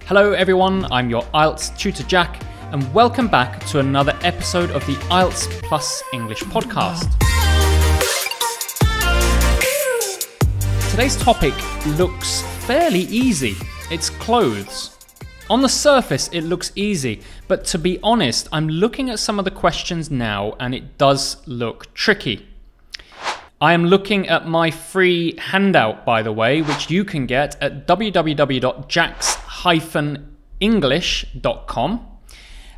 Hello everyone, I'm your IELTS tutor Jack, and welcome back to another episode of the IELTS Plus English podcast. Today's topic looks fairly easy. It's clothes. On the surface, it looks easy, but to be honest, I'm looking at some of the questions now and it does look tricky. I am looking at my free handout, by the way, which you can get at www.jax-english.com.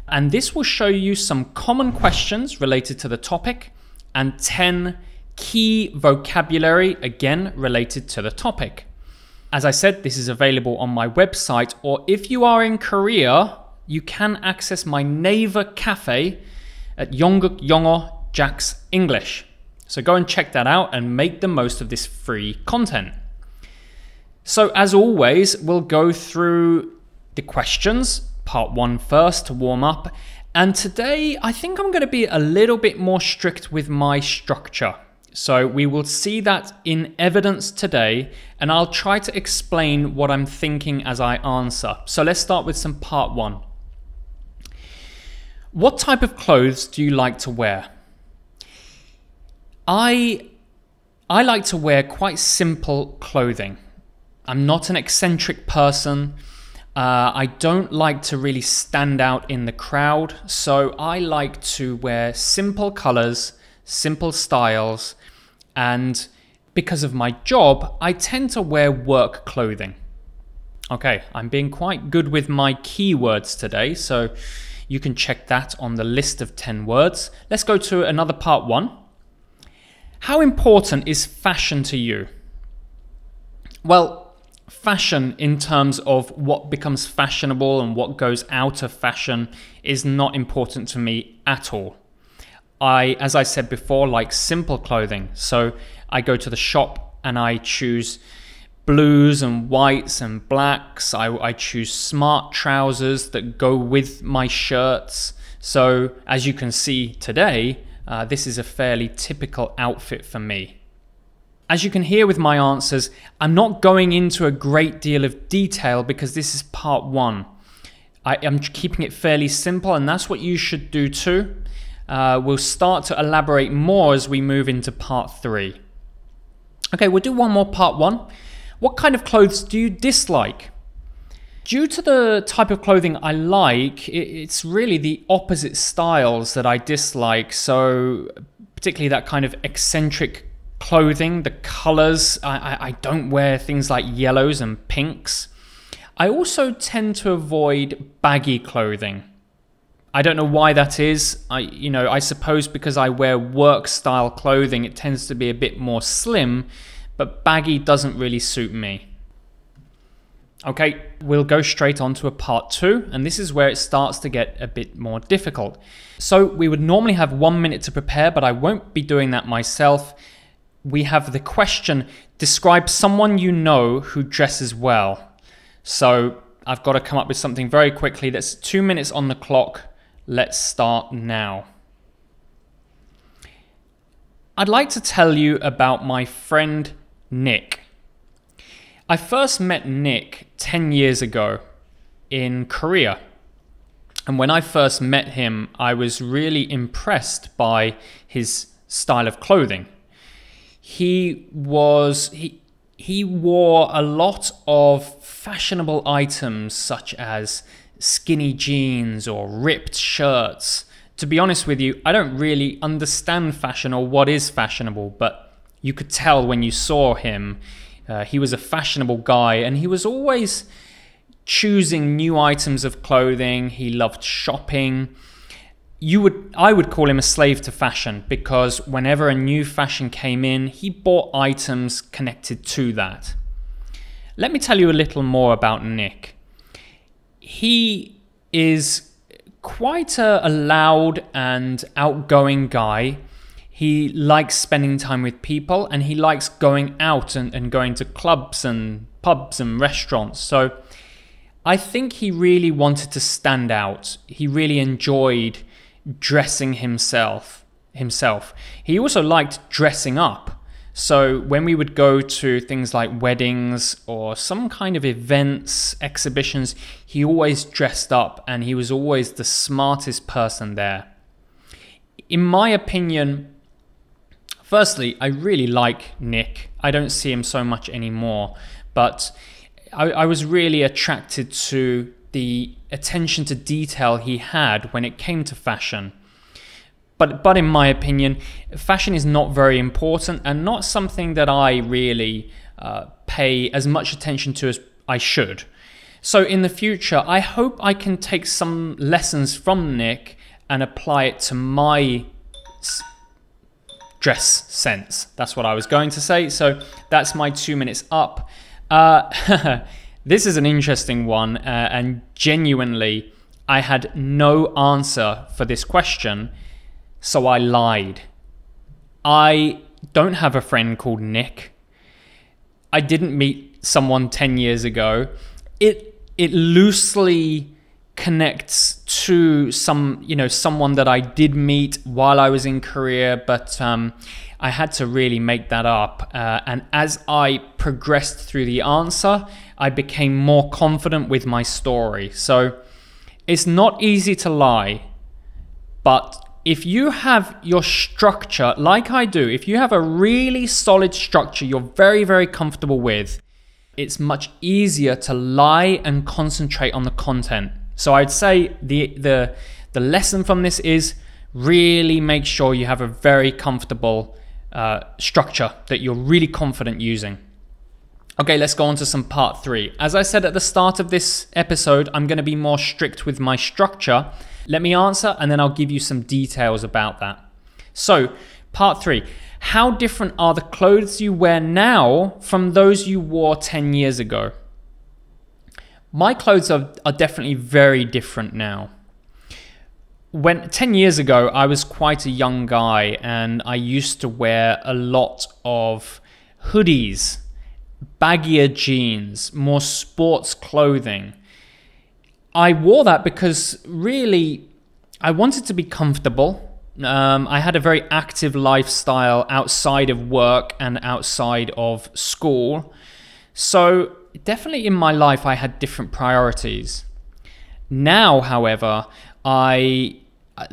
And this will show you some common questions related to the topic and 10 key vocabulary, again, related to the topic. As I said, this is available on my website, or if you are in Korea, you can access my Naver Cafe at Yongguk Yongo Jax English. So go and check that out and make the most of this free content. So as always, we'll go through the questions, part 1 first to warm up. And today, I think I'm going to be a little bit more strict with my structure. So we will see that in evidence today, and I'll try to explain what I'm thinking as I answer. So let's start with some part 1. What type of clothes do you like to wear? I like to wear quite simple clothing. I'm not an eccentric person. I don't like to really stand out in the crowd. So I like to wear simple colors, simple styles. And because of my job, I tend to wear work clothing. Okay, I'm being quite good with my keywords today. So you can check that on the list of 10 words. Let's go to another part 1. How important is fashion to you? Well, fashion in terms of what becomes fashionable and what goes out of fashion is not important to me at all. As I said before, like simple clothing. So I go to the shop and I choose blues and whites and blacks. I choose smart trousers that go with my shirts. So as you can see today, this is a fairly typical outfit for me. As you can hear with my answers, I'm not going into a great deal of detail because this is part 1. I am keeping it fairly simple, and that's what you should do too. We'll start to elaborate more as we move into part 3. Okay, we'll do one more part 1. What kind of clothes do you dislike? Due to the type of clothing I like, it's really the opposite styles that I dislike. So particularly that kind of eccentric clothing, the colors. I don't wear things like yellows and pinks. I also tend to avoid baggy clothing. I don't know why that is. I suppose because I wear work style clothing, it tends to be a bit more slim, but baggy doesn't really suit me. Okay, we'll go straight on to a part 2, and this is where it starts to get a bit more difficult. So we would normally have 1 minute to prepare, but I won't be doing that myself. We have the question, describe someone you know who dresses well. So I've got to come up with something very quickly. That's 2 minutes on the clock. Let's start now. I'd like to tell you about my friend Nick. I first met Nick 10 years ago in Korea. And when I first met him, I was really impressed by his style of clothing. He wore a lot of fashionable items such as skinny jeans or ripped shirts. To be honest with you, I don't really understand fashion or what is fashionable, but you could tell when you saw him. He was a fashionable guy and he was always choosing new items of clothing. He loved shopping. I would call him a slave to fashion because whenever a new fashion came in, he bought items connected to that. Let me tell you a little more about Nick. He is quite a loud and outgoing guy. He likes spending time with people and he likes going out and going to clubs and pubs and restaurants. So I think he really wanted to stand out. He really enjoyed dressing himself. He also liked dressing up. So when we would go to things like weddings or some kind of events, exhibitions, he always dressed up and he was always the smartest person there. In my opinion, firstly, I really like Nick. I don't see him so much anymore, but I was really attracted to the attention to detail he had when it came to fashion. But in my opinion, fashion is not very important and not something that I really pay as much attention to as I should. So in the future, I hope I can take some lessons from Nick and apply it to my dress sense. That's what I was going to say. So that's my 2 minutes up. This is an interesting one, and genuinely, I had no answer for this question, so I lied. I don't have a friend called Nick. I didn't meet someone 10 years ago. It loosely connects to someone that I did meet while I was in Korea, but I had to really make that up. And as I progressed through the answer, I became more confident with my story. So it's not easy to lie, but if you have your structure, like I do, if you have a really solid structure you're very, very comfortable with, it's much easier to lie and concentrate on the content. So I'd say the lesson from this is really make sure you have a very comfortable structure that you're really confident using. Okay, let's go on to some part 3. As I said at the start of this episode, I'm going to be more strict with my structure. Let me answer and then I'll give you some details about that. So, part 3. How different are the clothes you wear now from those you wore 10 years ago? My clothes are definitely very different now. 10 years ago, I was quite a young guy and I used to wear a lot of hoodies, baggier jeans, more sports clothing. I wore that because really I wanted to be comfortable. I had a very active lifestyle outside of work and outside of school. So definitely in my life I had different priorities. Now, however,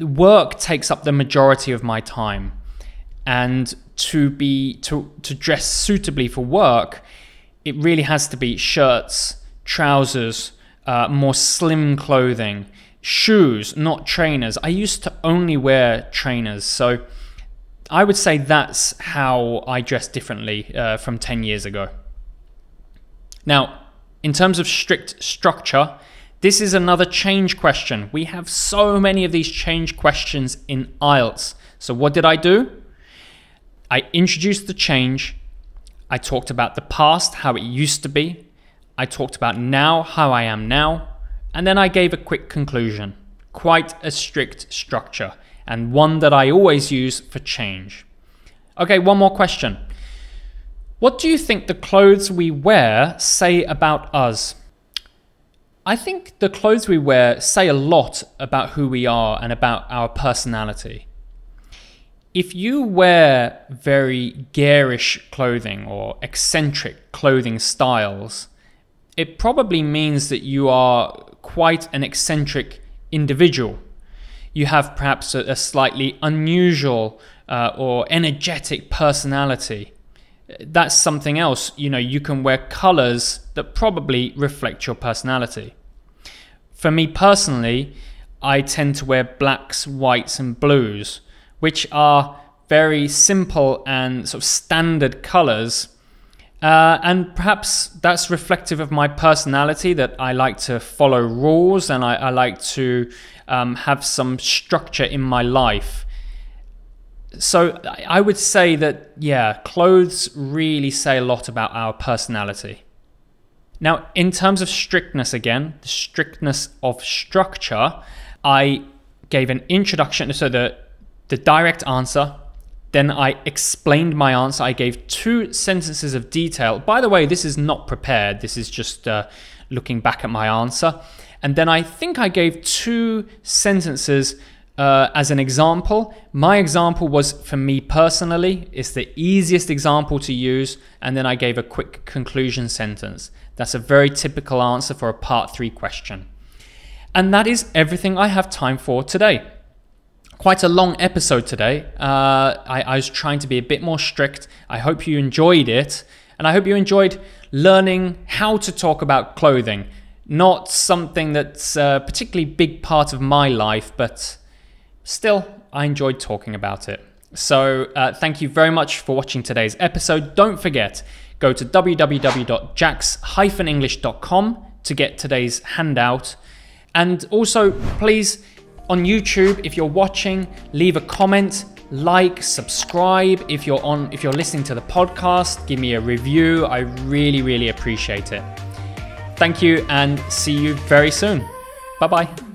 work takes up the majority of my time, and to dress suitably for work, it really has to be shirts, trousers, more slim clothing, shoes, not trainers. I used to only wear trainers, so I would say that's how I dress differently from 10 years ago. Now, in terms of strict structure, this is another change question. We have so many of these change questions in IELTS. So what did I do? I introduced the change. I talked about the past, how it used to be. I talked about now, how I am now. And then I gave a quick conclusion. Quite a strict structure, and one that I always use for change. Okay, one more question. What do you think the clothes we wear say about us? I think the clothes we wear say a lot about who we are and about our personality. If you wear very garish clothing or eccentric clothing styles, it probably means that you are quite an eccentric individual. You have perhaps a slightly unusual or energetic personality. That's something else. You can wear colors that probably reflect your personality. For me personally, I tend to wear blacks, whites, and blues, which are very simple and sort of standard colors. And perhaps that's reflective of my personality, that I like to follow rules and I like to have some structure in my life. So I would say that, yeah, clothes really say a lot about our personality. Now, in terms of strictness again, the strictness of structure, I gave an introduction, so the direct answer, then I explained my answer. I gave 2 sentences of detail. By the way, this is not prepared. This is just looking back at my answer. And then I think I gave 2 sentences as an example. My example was, for me personally, it's the easiest example to use, and then I gave a quick conclusion sentence. That's a very typical answer for a part 3 question. And that is everything I have time for today. Quite a long episode today. I was trying to be a bit more strict. I hope you enjoyed it, and I hope you enjoyed learning how to talk about clothing. Not something that's a particularly big part of my life, but still, I enjoyed talking about it. So thank you very much for watching today's episode. Don't forget, go to www.jax-english.com to get today's handout. And also, please, on YouTube, if you're watching, leave a comment, like, subscribe. If you're listening to the podcast, give me a review. I really, really appreciate it. Thank you, and see you very soon. Bye-bye.